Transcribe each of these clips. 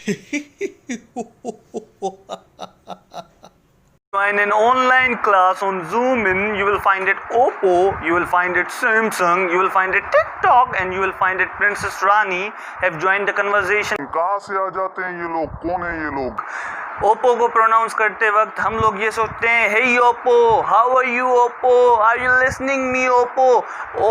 Join an online class on Zoom in, you will find it Oppo, you will find it Samsung, you will find it TikTok, and you will find it Princess Rani have joined the conversation. कहाँ से आ जाते हैं ये लोग, कौन है ये लोग? ओप्पो को प्रोनाउंस करते वक्त हम लोग ये सोचते हैं hey Oppo, how are you Oppo, are you listening me Oppo.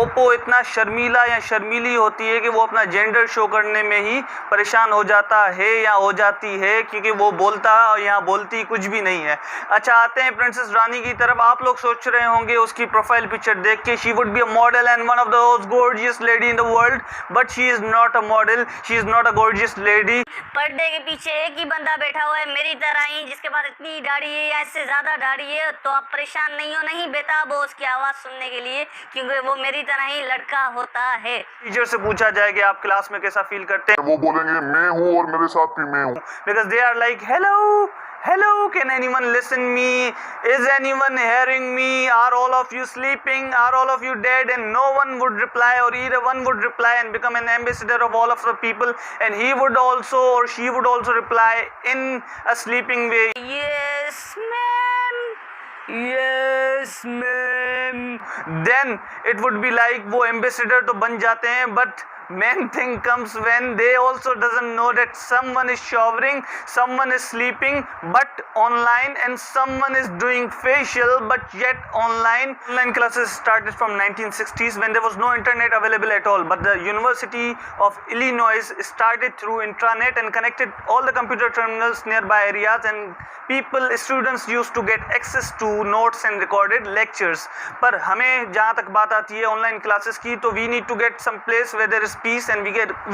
Oppo इतना शर्मीला या शर्मीली होती है कि वो अपना जेंडर शो करने में ही परेशान हो जाता है या हो जाती है, क्योंकि वो बोलता और यहाँ बोलती कुछ भी नहीं है। अच्छा, आते हैं प्रिंसेस रानी की तरफ। आप लोग सोच रहे होंगे उसकी प्रोफाइल पिक्चर देख के she would be a model and one of the most gorgeous lady in the world, but she is not a model, she is not a gorgeous lady. पर्दे के पीछे एक ही बंदा बैठा हुआ है मेरी तरह ही, जिसके पास इतनी दाढ़ी है या इससे ज्यादा दाढ़ी है, तो आप परेशान नहीं हो, नहीं बेताब हो उसकी आवाज सुनने के लिए, क्योंकि वो मेरी तरह ही लड़का होता है। टीचर से पूछा जाए कि आप क्लास में कैसा फील करते हैं, वो बोलेंगे मैं हूँ और मेरे साथ भी मैं हूँ, because they are like hello hello, can anyone listen me, is anyone hearing me, are all of you sleeping, are all of you dead, and no one would reply, or either one would reply and become an ambassador of all of the people, and he would also or she would also reply in a sleeping way, Yes ma'am, yes ma'am, then it would be like वो ambassador तो बन जाते हैं, but main thing comes when they also doesn't know that someone is showering, someone is sleeping but online, and someone is doing facial but yet online. Online classes started from 1960s when there was no internet available at all, but the University of Illinois started through intranet and connected all the computer terminals nearby areas, and students used to get access to notes and recorded lectures. पर हमें जहाँ तक बात आती है online classes की, तो we need to get some place where there is peace and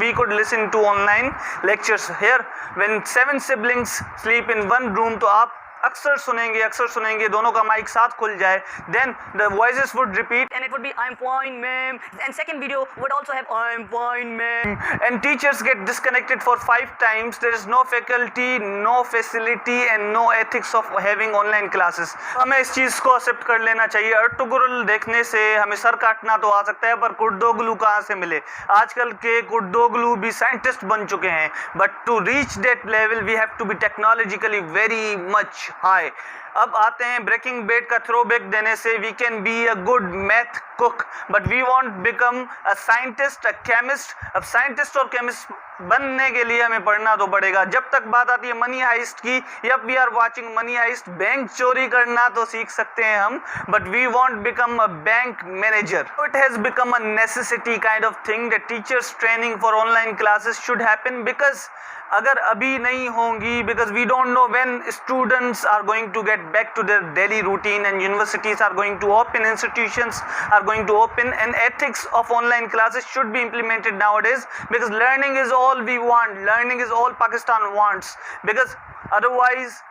we could listen to online lectures. Here when 7 siblings sleep in one room, तो आप अक्सर सुनेंगे दोनों का माइक साथ खुल जाए, then the voices would repeat and it would be I'm fine ma'am, and second video would also have I'm fine ma'am, and teachers get disconnected for 5 times. There is no faculty, no facility and no ethics of having online classes. हमें इस चीज़ को accept कर लेना चाहिए। अर्टुगरुल देखने से हमें sir काटना तो आ सकता है, पर कुर्दोगलू कहाँ से मिले? आजकल के कुर्दोगलू भी साइंटिस्ट बन चुके हैं, but to reach that level we have to be technologically very much हाय। अब आते हैं ब्रेकिंग बैड का थ्रोबैक देने से, we can be a good math cook but we want become a scientist, a chemist. अब साइंटिस्ट और chemist बनने के लिए हमें पढ़ना तो पड़ेगा। जब तक बात आती है मनी हाइस्ट की, yup we are watching money heist, bank चोरी करना तो सीख सकते हैं हम, but we want become a bank manager. It has become a necessity kind of thing that teachers training for online classes should happen, because अगर अभी नहीं होंगी, because we don't know when students are going to get back to their daily routine and universities are going to open, institutions are going to open, and ethics of online classes should be implemented nowadays, because learning is all we want, learning is all Pakistan wants, because otherwise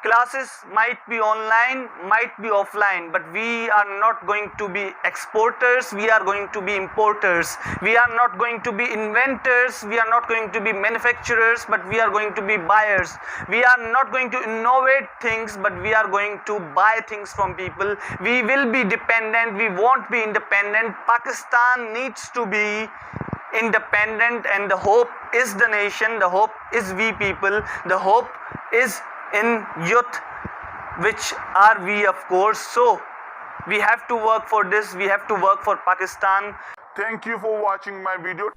classes might be online, might be offline, but we are not going to be exporters, we are going to be importers. We are not going to be inventors, we are not going to be manufacturers, but we are going to be buyers. We are not going to innovate things, but we are going to buy things from people. We will be dependent, we won't be independent. Pakistan needs to be independent, and the hope is the nation, the hope is we people, the hope is in youth, which are we of course. So we have to work for this, we have to work for Pakistan. Thank you for watching my video.